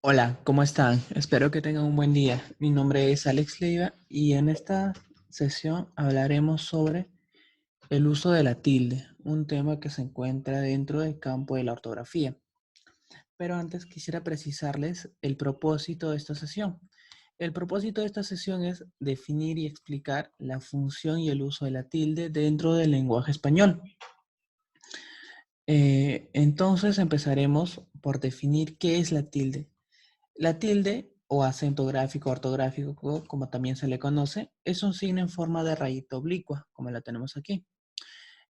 Hola, ¿cómo están? Espero que tengan un buen día. Mi nombre es Alex Leiva y en esta sesión hablaremos sobre el uso de la tilde, un tema que se encuentra dentro del campo de la ortografía. Pero antes quisiera precisarles el propósito de esta sesión. El propósito de esta sesión es definir y explicar la función y el uso de la tilde dentro del lenguaje español. Entonces empezaremos por definir qué es la tilde. La tilde, o acento gráfico ortográfico, como también se le conoce, es un signo en forma de rayita oblicua, como la tenemos aquí,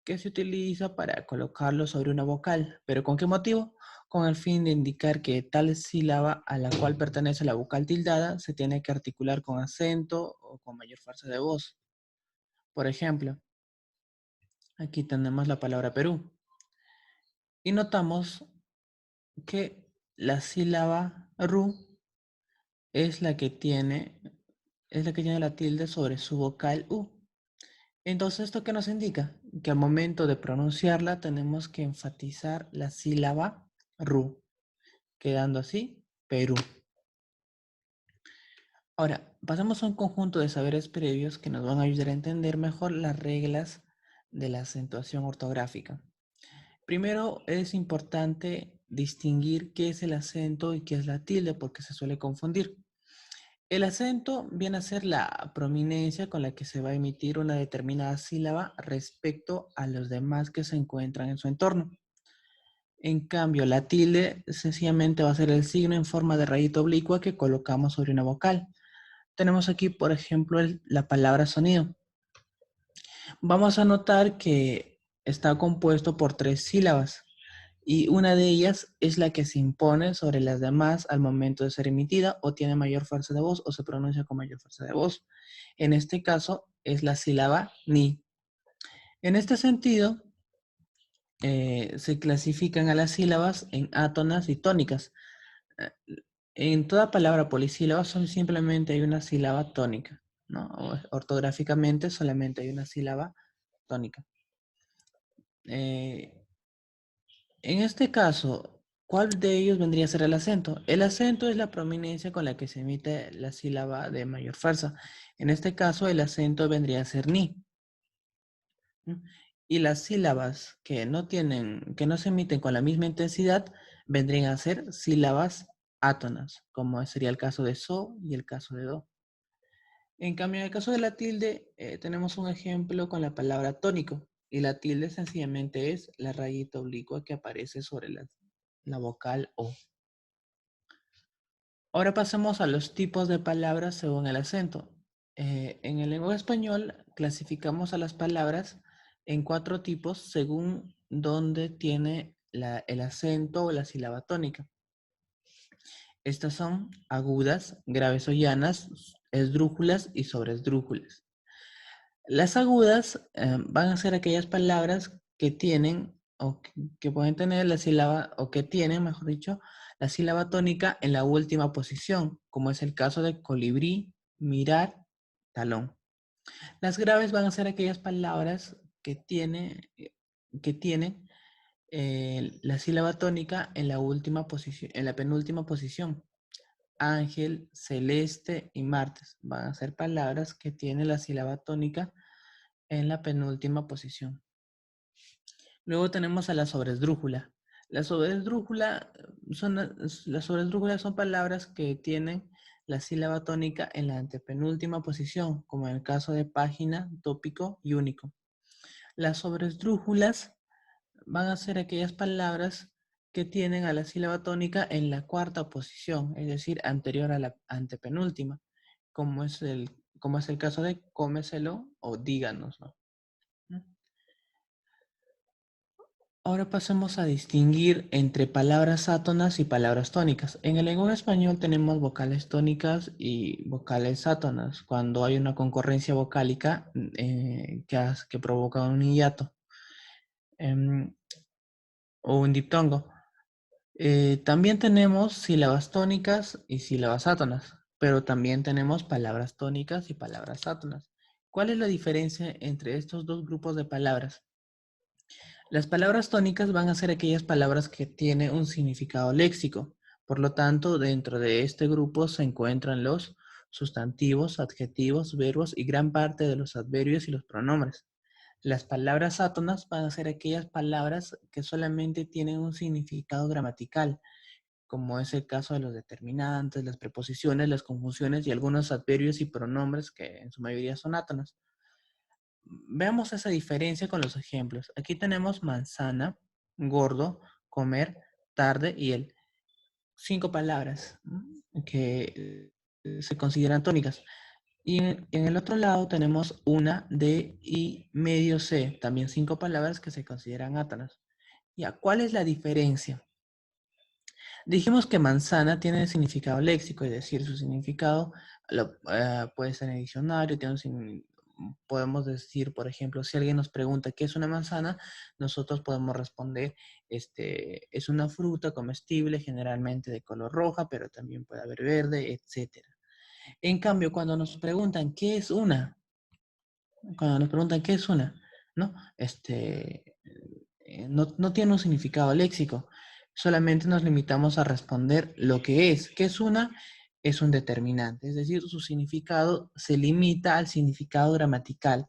que se utiliza para colocarlo sobre una vocal. ¿Pero con qué motivo? Con el fin de indicar que tal sílaba a la cual pertenece la vocal tildada se tiene que articular con acento o con mayor fuerza de voz. Por ejemplo, aquí tenemos la palabra Perú y notamos que la sílaba RU es la que tiene la tilde sobre su vocal U. Entonces, ¿esto qué nos indica? Que al momento de pronunciarla tenemos que enfatizar la sílaba RU, quedando así Perú. Ahora, pasamos a un conjunto de saberes previos que nos van a ayudar a entender mejor las reglas de la acentuación ortográfica. Primero, es importante distinguir qué es el acento y qué es la tilde, porque se suele confundir. El acento viene a ser la prominencia con la que se va a emitir una determinada sílaba respecto a los demás que se encuentran en su entorno. En cambio, la tilde sencillamente va a ser el signo en forma de rayita oblicua que colocamos sobre una vocal. Tenemos aquí, por ejemplo, la palabra sonido. Vamos a notar que está compuesto por tres sílabas y una de ellas es la que se impone sobre las demás al momento de ser emitida o tiene mayor fuerza de voz o se pronuncia con mayor fuerza de voz. En este caso es la sílaba ni. En este sentido, se clasifican a las sílabas en átonas y tónicas. Eh, En toda palabra polisílaba son simplemente hay una sílaba tónica, ¿no? Ortográficamente solamente hay una sílaba tónica. Eh, En este caso, ¿cuál de ellos vendría a ser el acento? El acento es la prominencia con la que se emite la sílaba de mayor fuerza. En este caso, el acento vendría a ser ni. ¿M? Y las sílabas que no se emiten con la misma intensidad, vendrían a ser sílabas átonas, como sería el caso de so y el caso de do. En cambio, en el caso de la tilde, tenemos un ejemplo con la palabra tónico. Y la tilde sencillamente es la rayita oblicua que aparece sobre la vocal O. Ahora pasemos a los tipos de palabras según el acento. En el lenguaje español clasificamos a las palabras en cuatro tipos según dónde tiene el acento o la sílaba tónica. Estas son agudas, graves o llanas, esdrújulas y sobresdrújulas. Las agudas van a ser aquellas palabras que tienen que pueden tener la sílaba o que tienen, mejor dicho, la sílaba tónica en la última posición, como es el caso de colibrí, mirar, talón. Las graves van a ser aquellas palabras que tienen la sílaba tónica en la última posición, en la penúltima posición. Ángel, celeste y martes van a ser palabras que tienen la sílaba tónica en la penúltima posición. Luego tenemos a la sobresdrújula. La sobresdrújula las sobresdrújulas son palabras que tienen la sílaba tónica en la antepenúltima posición, como en el caso de página, tópico y único. Las sobresdrújulas van a ser aquellas palabras que tienen a la sílaba tónica en la cuarta posición, es decir, anterior a la antepenúltima, como es el caso de cómeselo o díganos, ¿no? Ahora pasemos a distinguir entre palabras átonas y palabras tónicas. En el lenguaje español tenemos vocales tónicas y vocales átonas, cuando hay una concurrencia vocálica que provoca un hiato em, o un diptongo. También tenemos sílabas tónicas y sílabas átonas, pero también tenemos palabras tónicas y palabras átonas. ¿Cuál es la diferencia entre estos dos grupos de palabras? Las palabras tónicas van a ser aquellas palabras que tienen un significado léxico. Por lo tanto, dentro de este grupo se encuentran los sustantivos, adjetivos, verbos y gran parte de los adverbios y los pronombres. Las palabras átonas van a ser aquellas palabras que solamente tienen un significado gramatical, como es el caso de los determinantes, las preposiciones, las conjunciones y algunos adverbios y pronombres que en su mayoría son átonas. Veamos esa diferencia con los ejemplos. Aquí tenemos manzana, gordo, comer, tarde y el. 5 palabras que se consideran tónicas. Y en el otro lado tenemos una, D y medio C, también 5 palabras que se consideran átonas. Ya, ¿cuál es la diferencia? Dijimos que manzana tiene significado léxico, es decir, su significado puede ser en el diccionario, podemos decir, por ejemplo, si alguien nos pregunta qué es una manzana, nosotros podemos responder, es una fruta comestible, generalmente de color roja, pero también puede haber verde, etc. En cambio, cuando nos preguntan qué es una, ¿no? No tiene un significado léxico. Solamente nos limitamos a responder lo que es. ¿Qué es una? Es un determinante. Es decir, su significado se limita al significado gramatical.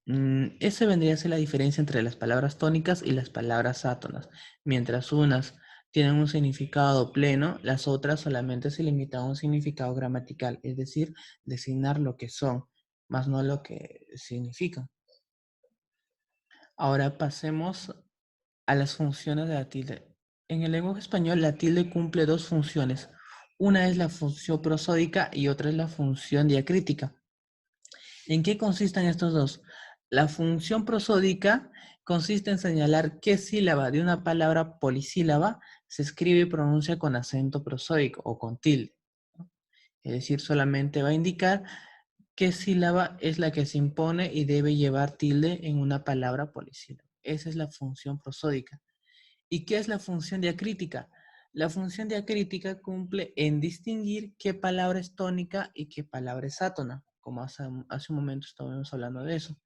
Esa vendría a ser la diferencia entre las palabras tónicas y las palabras átonas. Mientras unas tienen un significado pleno, las otras solamente se limitan a un significado gramatical, es decir, designar lo que son, más no lo que significan. Ahora pasemos a las funciones de la tilde. En el lenguaje español, la tilde cumple dos funciones. Una es la función prosódica y otra es la función diacrítica. ¿En qué consisten estos dos? La función prosódica consiste en señalar qué sílaba de una palabra polisílaba se escribe y pronuncia con acento prosódico o con tilde. Es decir, solamente va a indicar qué sílaba es la que se impone y debe llevar tilde en una palabra polisílaba. Esa es la función prosódica. ¿Y qué es la función diacrítica? La función diacrítica cumple en distinguir qué palabra es tónica y qué palabra es átona, como hace un momento estábamos hablando de eso.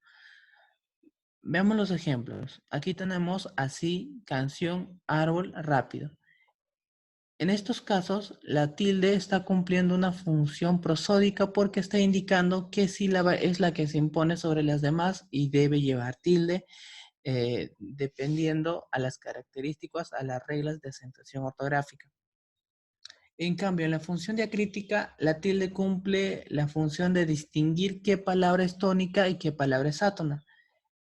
Veamos los ejemplos. Aquí tenemos así, canción, árbol, rápido. En estos casos, la tilde está cumpliendo una función prosódica porque está indicando qué sílaba es la que se impone sobre las demás y debe llevar tilde dependiendo a las características, a las reglas de acentuación ortográfica. En cambio, en la función diacrítica, la tilde cumple la función de distinguir qué palabra es tónica y qué palabra es átona.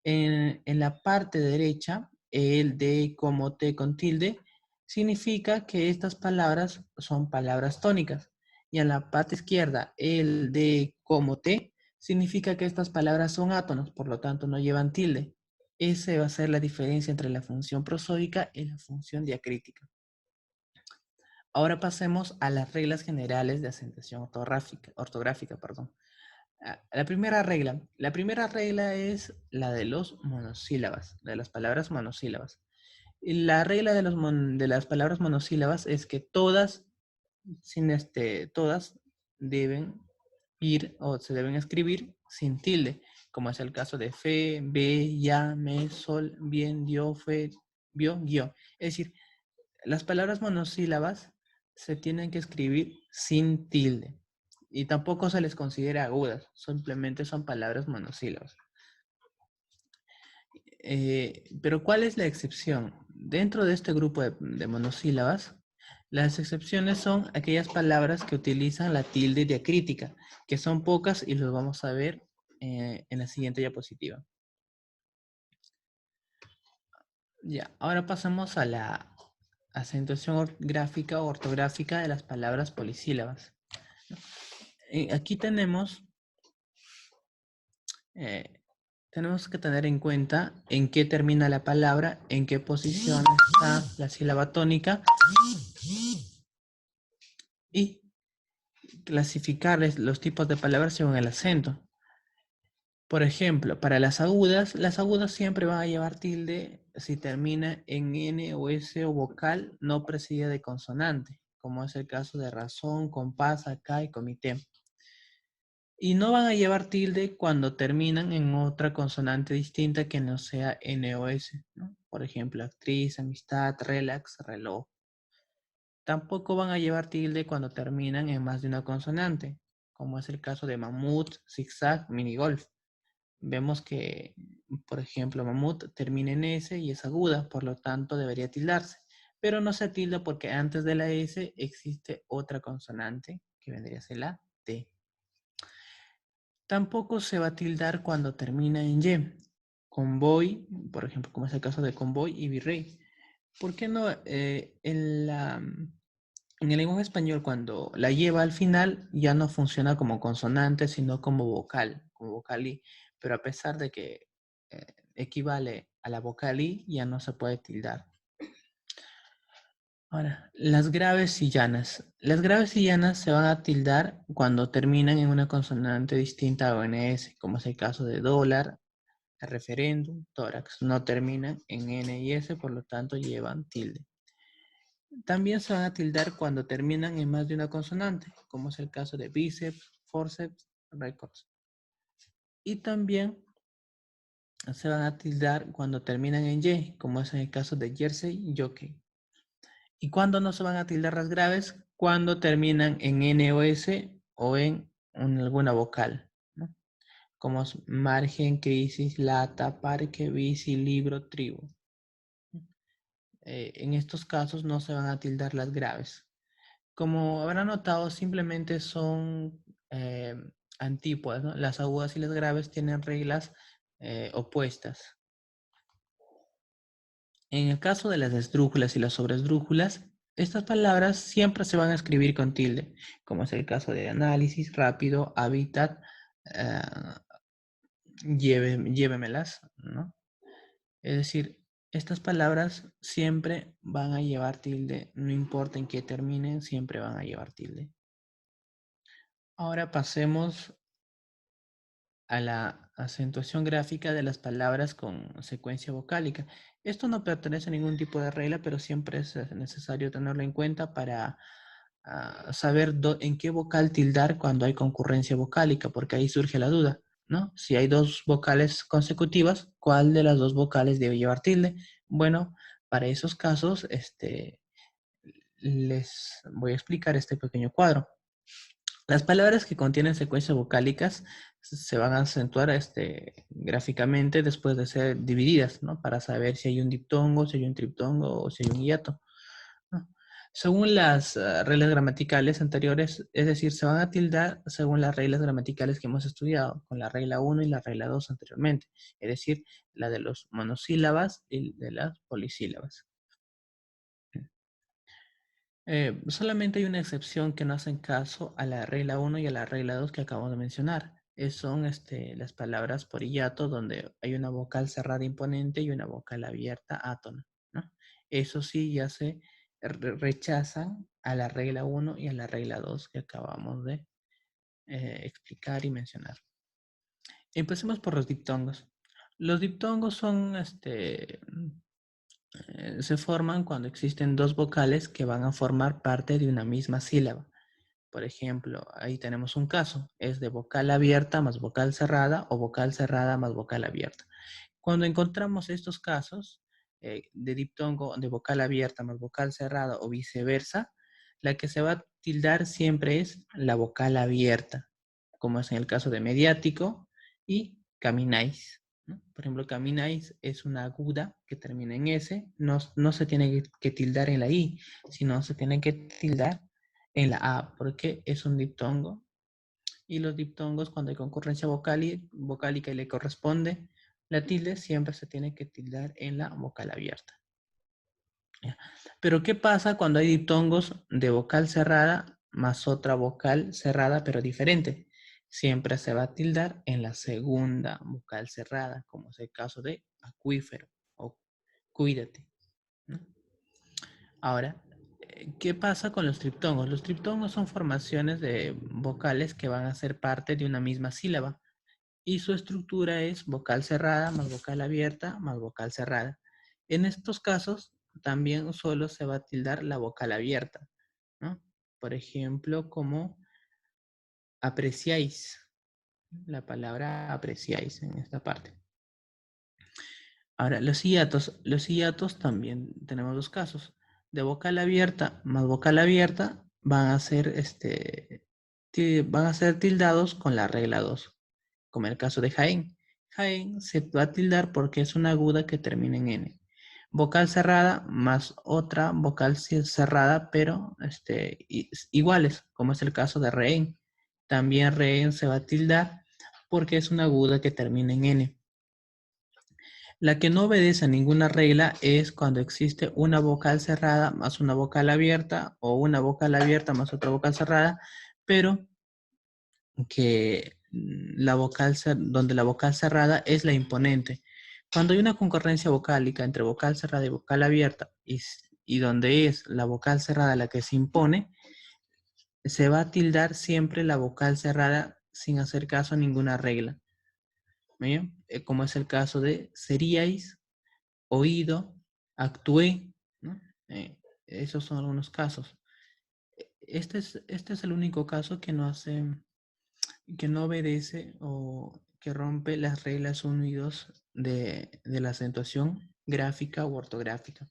En la parte derecha, el de como T con tilde, significa que estas palabras son palabras tónicas. Y en la parte izquierda, el de como T, significa que estas palabras son átonos, por lo tanto no llevan tilde. Esa va a ser la diferencia entre la función prosódica y la función diacrítica. Ahora pasemos a las reglas generales de acentuación ortográfica, perdón. La primera regla es la de los monosílabas, de las palabras monosílabas. Y la regla de las palabras monosílabas es que todas deben ir o se deben escribir sin tilde, como es el caso de fe, ve, ya, me, sol, bien, dio, fue, vio, guió. Es decir, las palabras monosílabas se tienen que escribir sin tilde y tampoco se les considera agudas, simplemente son palabras monosílabas. Pero ¿cuál es la excepción? Dentro de este grupo de monosílabas, las excepciones son aquellas palabras que utilizan la tilde diacrítica, que son pocas y los vamos a ver en la siguiente diapositiva. Ya, ahora pasamos a la acentuación gráfica o ortográfica de las palabras polisílabas. Aquí tenemos que tener en cuenta en qué termina la palabra, en qué posición está la sílaba tónica y clasificarles los tipos de palabras según el acento. Por ejemplo, para las agudas siempre van a llevar tilde si termina en N o S o vocal no precedida de consonante, como es el caso de razón, compás, acá y comité. Y no van a llevar tilde cuando terminan en otra consonante distinta que no sea N o S, ¿no? por ejemplo, actriz, amistad, relax, reloj. Tampoco van a llevar tilde cuando terminan en más de una consonante, como es el caso de mamut, zigzag, minigolf. Vemos que, por ejemplo, mamut termina en S y es aguda, por lo tanto debería tildarse. Pero no se tilda porque antes de la S existe otra consonante que vendría a ser la T. Tampoco se va a tildar cuando termina en Y. Convoy, por ejemplo, como es el caso de convoy y virrey. ¿Por qué no? En el lenguaje español, cuando la lleva al final, ya no funciona como consonante, sino como vocal I. Pero a pesar de que equivale a la vocal I, ya no se puede tildar. Ahora, las graves y llanas. Las graves y llanas se van a tildar cuando terminan en una consonante distinta a ONS, como es el caso de dólar, referéndum, tórax. No terminan en N y S, por lo tanto llevan tilde. También se van a tildar cuando terminan en más de una consonante, como es el caso de bíceps, forceps, records. Y también se van a tildar cuando terminan en Y, como es en el caso de jersey y jockey. ¿Y cuándo no se van a tildar las graves? Cuando terminan en N o S o en alguna vocal, ¿no? Como es margen, crisis, lata, parque, bici, libro, tribu. En estos casos no se van a tildar las graves. Como habrán notado, simplemente son antípodas, ¿no? Las agudas y las graves tienen reglas opuestas. En el caso de las esdrújulas y las sobresdrújulas, estas palabras siempre se van a escribir con tilde, como es el caso de análisis, rápido, hábitat, eh, llévemelas, ¿no? Es decir, estas palabras siempre van a llevar tilde, no importa en qué terminen, siempre van a llevar tilde. Ahora pasemos a la acentuación gráfica de las palabras con secuencia vocálica. Esto no pertenece a ningún tipo de regla, pero siempre es necesario tenerlo en cuenta para saber en qué vocal tildar cuando hay concurrencia vocálica, porque ahí surge la duda, ¿no? Si hay dos vocales consecutivas, ¿cuál de las dos vocales debe llevar tilde? Bueno, para esos casos, les voy a explicar este pequeño cuadro. Las palabras que contienen secuencias vocálicas se van a acentuar gráficamente después de ser divididas, ¿no? Para saber si hay un diptongo, si hay un triptongo o si hay un hiato, ¿no? Según las reglas gramaticales anteriores, es decir, se van a tildar según las reglas gramaticales que hemos estudiado, con la regla 1 y la regla 2 anteriormente, es decir, la de los monosílabas y de las polisílabas. Solamente hay una excepción que no hacen caso a la regla 1 y a la regla 2 que acabamos de mencionar. Son las palabras por hiato donde hay una vocal cerrada imponente y una vocal abierta átona, ¿no? Eso sí ya se rechazan a la regla 1 y a la regla 2 que acabamos de explicar y mencionar. Empecemos por los diptongos. Los diptongos son se forman cuando existen dos vocales que van a formar parte de una misma sílaba. Por ejemplo, ahí tenemos un caso, es de vocal abierta más vocal cerrada o vocal cerrada más vocal abierta. Cuando encontramos estos casos de diptongo de vocal abierta más vocal cerrada o viceversa, la que se va a tildar siempre es la vocal abierta, como es en el caso de mediático y camináis, ¿no? Por ejemplo, camináis es una aguda que termina en S, no se tiene que tildar en la I, sino se tiene que tildar en la A, porque es un diptongo. Y los diptongos, cuando hay concurrencia vocálica y le corresponde la tilde, siempre se tiene que tildar en la vocal abierta. ¿Ya? Pero ¿qué pasa cuando hay diptongos de vocal cerrada más otra vocal cerrada pero diferente? Siempre se va a tildar en la segunda vocal cerrada, como es el caso de acuífero o cuídate, ¿no? Ahora, ¿qué pasa con los triptongos? Los triptongos son formaciones de vocales que van a ser parte de una misma sílaba y su estructura es vocal cerrada más vocal abierta más vocal cerrada. En estos casos, también solo se va a tildar la vocal abierta, ¿no? Por ejemplo, como apreciáis, la palabra apreciáis en esta parte. Ahora, los hiatos también tenemos dos casos. De vocal abierta más vocal abierta van a ser, van a ser tildados con la regla 2, como en el caso de Jaén. Jaén se va a tildar porque es una aguda que termina en N. Vocal cerrada más otra vocal cerrada, pero iguales, como es el caso de rehén. También rehén se va a tildar porque es una aguda que termina en N. La que no obedece a ninguna regla es cuando existe una vocal cerrada más una vocal abierta o una vocal abierta más otra vocal cerrada, pero que donde la vocal cerrada es la imponente. Cuando hay una concurrencia vocálica entre vocal cerrada y vocal abierta y donde es la vocal cerrada la que se impone, se va a tildar siempre la vocal cerrada sin hacer caso a ninguna regla. ¿Bien? Como es el caso de seríais, oído, actué, ¿no? Esos son algunos casos. Este es el único caso que no hace, que no obedece o que rompe las reglas 1 y 2 de la acentuación gráfica u ortográfica.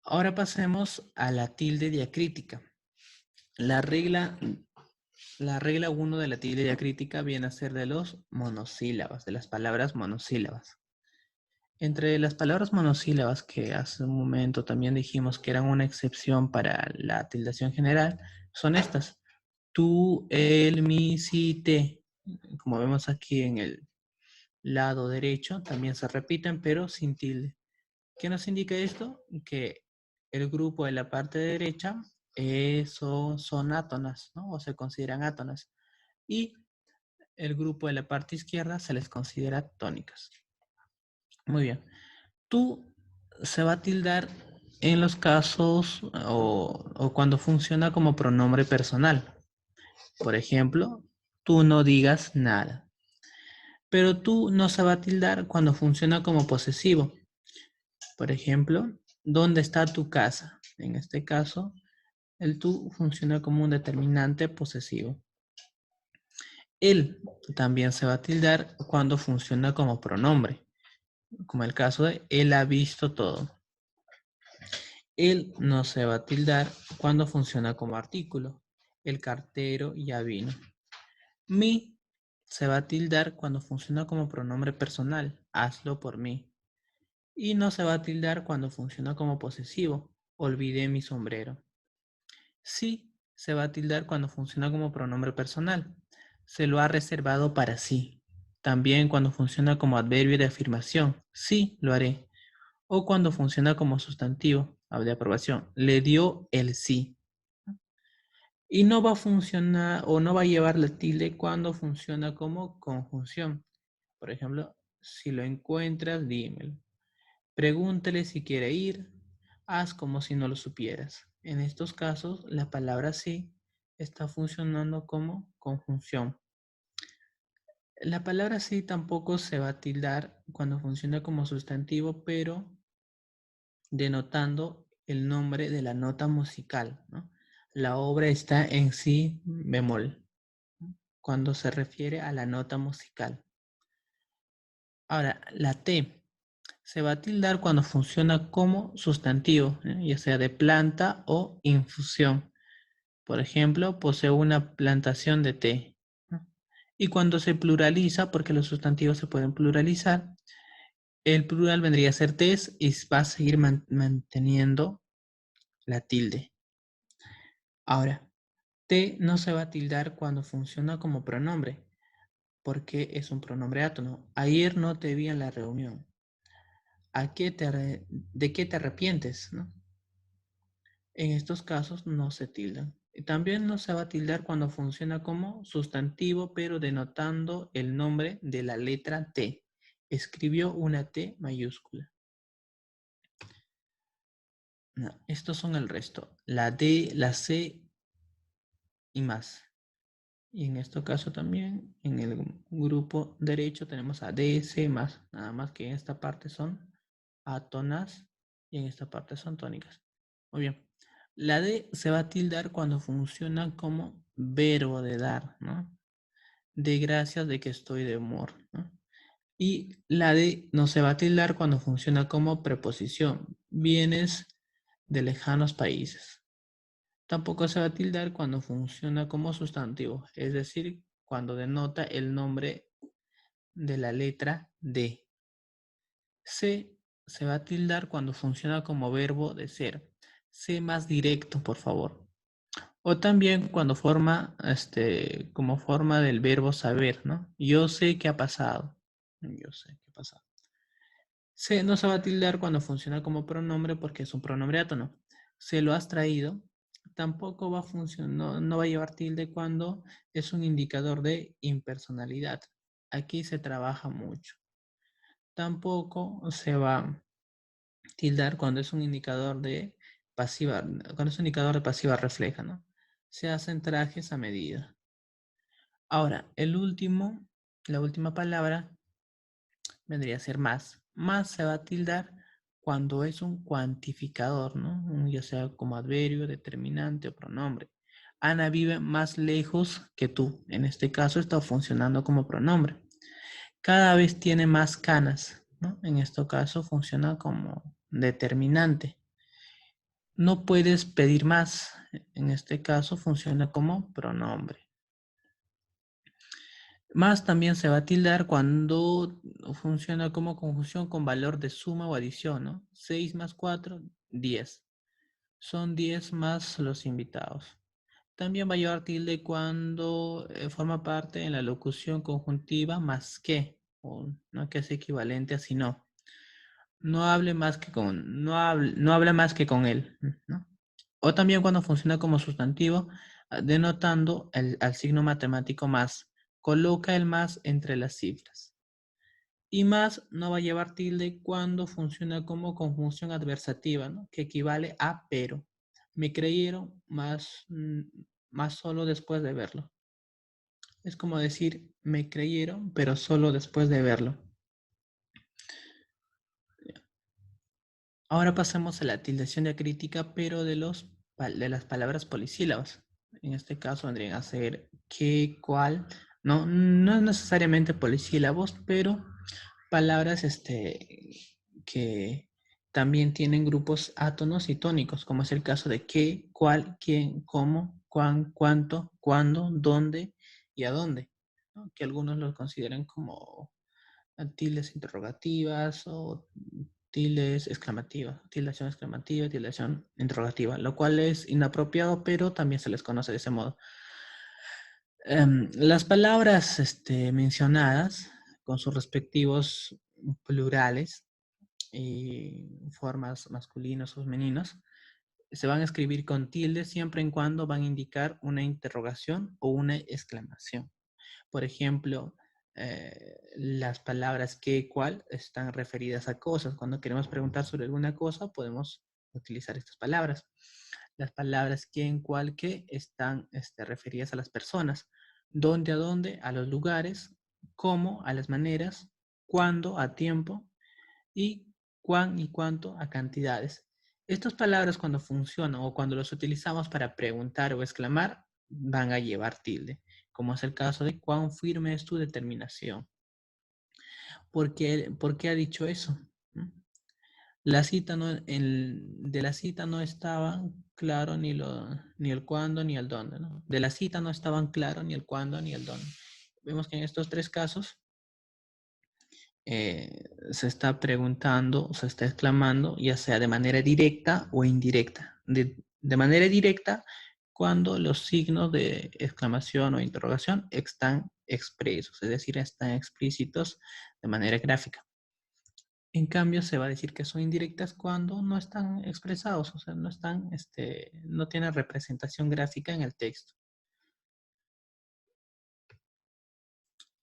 Ahora pasemos a la tilde diacrítica. La regla 1 de la tilde diacrítica viene a ser de los monosílabos, de las palabras monosílabas. Entre las palabras monosílabas que hace un momento también dijimos que eran una excepción para la tildación general, son estas. Tú, él, mi, si, te. Como vemos aquí en el lado derecho, también se repiten, pero sin tilde. ¿Qué nos indica esto? Que el grupo de la parte derecha son átonas, ¿no? O se consideran átonas. Y el grupo de la parte izquierda se les considera tónicas. Muy bien. Tú se va a tildar en los casos o cuando funciona como pronombre personal. Por ejemplo, tú no digas nada. Pero tú no se va a tildar cuando funciona como posesivo. Por ejemplo, ¿dónde está tu casa? En este caso, el tú funciona como un determinante posesivo. Él también se va a tildar cuando funciona como pronombre, como el caso de él ha visto todo. Él no se va a tildar cuando funciona como artículo. El cartero ya vino. Mi se va a tildar cuando funciona como pronombre personal. Hazlo por mí. Y no se va a tildar cuando funciona como posesivo. Olvidé mi sombrero. Sí se va a tildar cuando funciona como pronombre personal. Se lo ha reservado para sí. También cuando funciona como adverbio de afirmación. Sí, lo haré. O cuando funciona como sustantivo de aprobación. Le dio el sí. Y no va a funcionar o no va a llevar la tilde cuando funciona como conjunción. Por ejemplo, si lo encuentras, dímelo. Pregúntele si quiere ir. Haz como si no lo supieras. En estos casos, la palabra sí está funcionando como conjunción. La palabra sí tampoco se va a tildar cuando funciona como sustantivo, pero denotando el nombre de la nota musical, ¿no? La obra está en si bemol, ¿no? Cuando se refiere a la nota musical. Ahora, la T se va a tildar cuando funciona como sustantivo, ya sea de planta o infusión. Por ejemplo, posee una plantación de té, ¿no? Y cuando se pluraliza, porque los sustantivos se pueden pluralizar, el plural vendría a ser tés y va a seguir manteniendo la tilde. Ahora, T no se va a tildar cuando funciona como pronombre, porque es un pronombre átono. Ayer no te vi en la reunión. ¿De qué te arrepientes? ¿No? En estos casos no se tildan. Y también no se va a tildar cuando funciona como sustantivo, pero denotando el nombre de la letra T. Escribió una T mayúscula. No, estos son el resto. La D, la C y más. Y en este caso también, en el grupo derecho tenemos a D, C más. Nada más que en esta parte son átonas y en esta parte son tónicas. Muy bien. La D se va a tildar cuando funciona como verbo de dar, ¿no? De gracias de que estoy de humor, ¿no? Y la D no se va a tildar cuando funciona como preposición. Vienes de lejanos países. Tampoco se va a tildar cuando funciona como sustantivo, es decir, cuando denota el nombre de la letra D. C se va a tildar cuando funciona como verbo de ser. Sé más directo, por favor. O también cuando forma, como forma del verbo saber, ¿no? Yo sé qué ha pasado. Yo sé qué ha pasado. Se no se va a tildar cuando funciona como pronombre porque es un pronombre átono. Se lo has traído. Tampoco va a funcionar, no va a llevar tilde cuando es un indicador de impersonalidad. Aquí se trabaja mucho. Tampoco se va a tildar cuando es un indicador de pasiva, cuando es un indicador de pasiva refleja, ¿no? Se hacen trajes a medida. Ahora, la última palabra vendría a ser más. Más se va a tildar cuando es un cuantificador, ¿no? Ya sea como adverbio, determinante o pronombre. Ana vive más lejos que tú. En este caso está funcionando como pronombre. Cada vez tiene más canas, ¿no? En este caso funciona como determinante. No puedes pedir más. En este caso funciona como pronombre. Más también se va a tildar cuando funciona como conjunción con valor de suma o adición, ¿no? 6 más 4, 10. Son 10 más los invitados. También va a llevar tilde cuando forma parte en la locución conjuntiva más que, o no que es equivalente a si no. No hable más que con, no habla más que con él, ¿no? O también cuando funciona como sustantivo, denotando al signo matemático más. Coloca el más entre las cifras. Y más no va a llevar tilde cuando funciona como conjunción adversativa, ¿no? Que equivale a pero. Me creyeron más, más solo después de verlo. Es como decir, me creyeron, pero solo después de verlo. Ahora pasemos a la tildación diacrítica, pero de las palabras polisílabas. En este caso vendrían a ser qué, cuál, no, no necesariamente polisílabos, pero palabras que también tienen grupos átonos y tónicos, como es el caso de qué, cuál, quién, cómo, cuán, cuánto, cuándo, dónde y a dónde, ¿no? Que algunos los consideran como tildes interrogativas o tildes exclamativas, tildación exclamativa, tildación interrogativa, lo cual es inapropiado, pero también se les conoce de ese modo. Las palabras mencionadas con sus respectivos plurales y formas masculinos o femeninos se van a escribir con tilde siempre y cuando van a indicar una interrogación o una exclamación. Por ejemplo, las palabras qué, cuál están referidas a cosas. Cuando queremos preguntar sobre alguna cosa, podemos utilizar estas palabras. Las palabras quién, cuál, qué están referidas a las personas. Dónde, a dónde, a los lugares. Cómo, a las maneras. Cuándo, a tiempo. Y cuán y cuánto, a cantidades. Estas palabras cuando funcionan o cuando las utilizamos para preguntar o exclamar, van a llevar tilde, como es el caso de cuán firme es tu determinación. ¿Por qué ha dicho eso? La cita no, de la cita no estaba claro ni el cuándo ni el dónde, ¿no? De la cita no estaban claro ni el cuándo ni el dónde. Vemos que en estos tres casos se está preguntando, se está exclamando, ya sea de manera directa o indirecta. De manera directa, cuando los signos de exclamación o interrogación están expresos, es decir, están explícitos de manera gráfica. En cambio, se va a decir que son indirectas cuando no están expresados, o sea, no están, no tienen representación gráfica en el texto.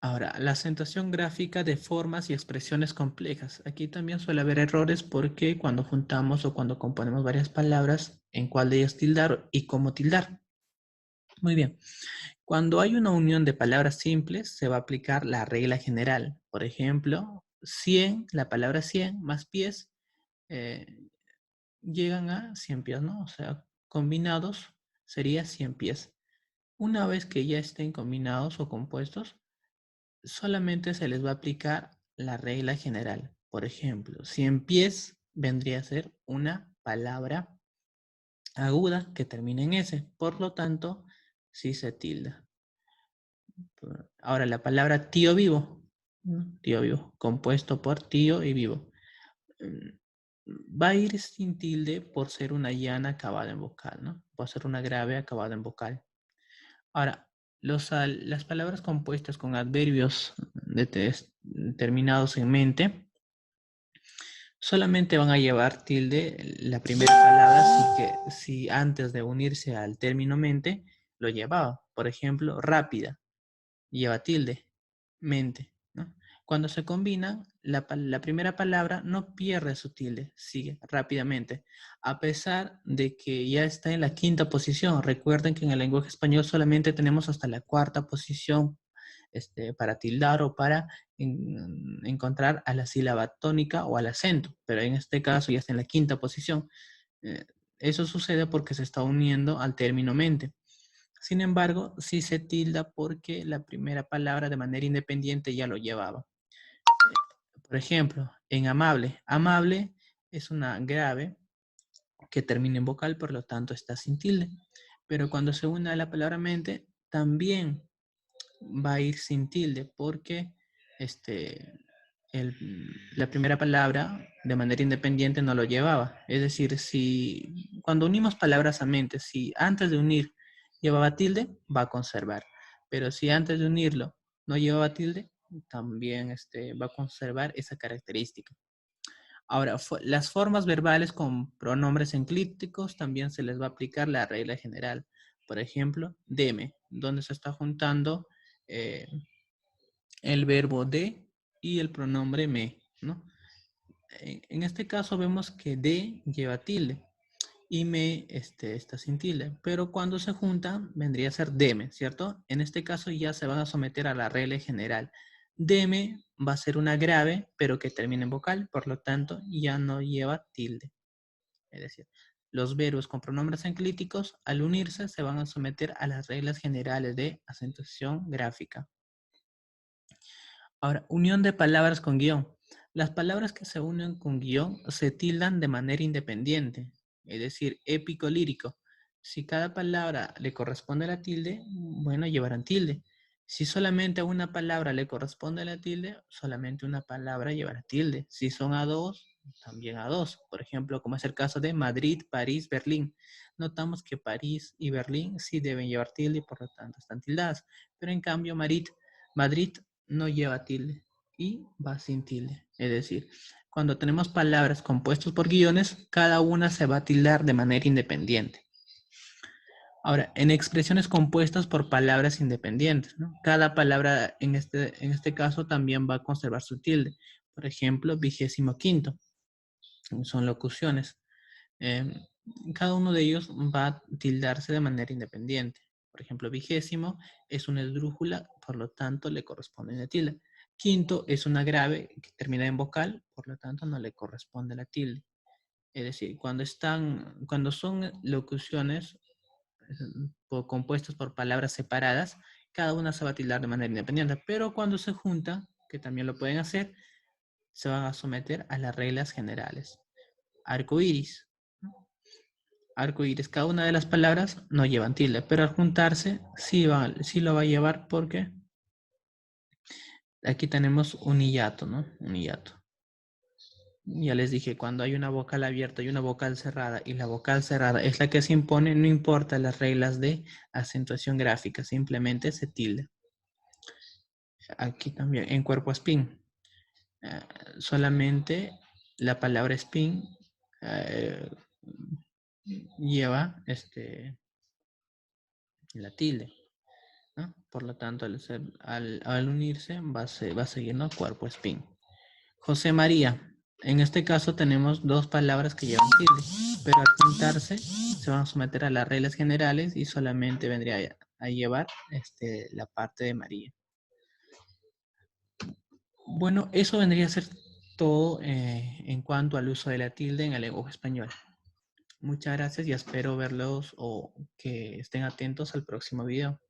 Ahora, la acentuación gráfica de formas y expresiones complejas. Aquí también suele haber errores porque cuando juntamos o cuando componemos varias palabras, en cuál de ellas tildar y cómo tildar. Muy bien. Cuando hay una unión de palabras simples, se va a aplicar la regla general. Por ejemplo, 100, la palabra 100 más pies eh, llegan a 100 pies, ¿no? O sea, combinados sería 100 pies. Una vez que ya estén combinados o compuestos, solamente se les va a aplicar la regla general. Por ejemplo, si en pies vendría a ser una palabra aguda que termina en S. Por lo tanto, sí se tilda. Ahora, la palabra tío vivo. Tío vivo, compuesto por tío y vivo. Va a ir sin tilde por ser una llana acabada en vocal, ¿no? Por ser una grave acabada en vocal. Ahora, las palabras compuestas con adverbios terminados en mente solamente van a llevar tilde la primera palabra si antes de unirse al término mente lo llevaba. Por ejemplo, rápida lleva tilde, mente, ¿no? Cuando se combinan, la primera palabra no pierde su tilde, sigue rápidamente, a pesar de que ya está en la quinta posición. Recuerden que en el lenguaje español solamente tenemos hasta la cuarta posición para tildar o para encontrar a la sílaba tónica o al acento, pero en este caso ya está en la quinta posición. Eso sucede porque se está uniendo al término mente. Sin embargo, sí se tilda porque la primera palabra de manera independiente ya lo llevaba. Por ejemplo, en amable. Amable es una grave que termina en vocal, por lo tanto está sin tilde. Pero cuando se une a la palabra mente, también va a ir sin tilde porque la primera palabra de manera independiente no lo llevaba. Es decir, si cuando unimos palabras a mente, si antes de unir llevaba tilde, va a conservar. Pero si antes de unirlo no llevaba tilde, también va a conservar esa característica. Ahora, las formas verbales con pronombres enclípticos también se les va a aplicar la regla general. Por ejemplo, deme, donde se está juntando eh, el verbo de y el pronombre me, ¿no? En este caso vemos que de lleva tilde y me está sin tilde, pero cuando se juntan vendría a ser deme, ¿cierto? En este caso ya se van a someter a la regla general. Deme va a ser una grave, pero que termina en vocal, por lo tanto ya no lleva tilde. Es decir, los verbos con pronombres enclíticos al unirse se van a someter a las reglas generales de acentuación gráfica. Ahora, unión de palabras con guión. Las palabras que se unen con guión se tildan de manera independiente, es decir, épico, lírico. Si cada palabra le corresponde a la tilde, bueno, llevarán tilde. Si solamente a una palabra le corresponde la tilde, solamente una palabra llevará tilde. Si son a dos, también a dos. Por ejemplo, como es el caso de Madrid, París, Berlín. Notamos que París y Berlín sí deben llevar tilde y por lo tanto están tildadas. Pero en cambio, Madrid no lleva tilde y va sin tilde. Es decir, cuando tenemos palabras compuestas por guiones, cada una se va a tildar de manera independiente. Ahora, en expresiones compuestas por palabras independientes, ¿no? Cada palabra en este caso también va a conservar su tilde. Por ejemplo, 25º. Son locuciones. Cada uno de ellos va a tildarse de manera independiente. Por ejemplo, 20 es una esdrújula, por lo tanto le corresponde la tilde. Quinto es una grave que termina en vocal, por lo tanto no le corresponde la tilde. Es decir, cuando son locuciones compuestas por palabras separadas, cada una se va a tildar de manera independiente, pero cuando se juntan, que también lo pueden hacer, se van a someter a las reglas generales. Arco iris. Arco iris, cada una de las palabras no llevan tilde, pero al juntarse sí lo va a llevar porque aquí tenemos un hiato, ¿no? Un hiato. Ya les dije, cuando hay una vocal abierta y una vocal cerrada, y la vocal cerrada es la que se impone, no importa las reglas de acentuación gráfica, simplemente se tilde. Aquí también, en cuerpo spin, solamente la palabra spin lleva la tilde, ¿no? Por lo tanto, al unirse va a seguir, ¿no? Cuerpo spin. José María. En este caso tenemos dos palabras que llevan tilde, pero al juntarse se van a someter a las reglas generales y solamente vendría a llevar la parte de María. Bueno, eso vendría a ser todo en cuanto al uso de la tilde en el lenguaje español. Muchas gracias y espero verlos o que estén atentos al próximo video.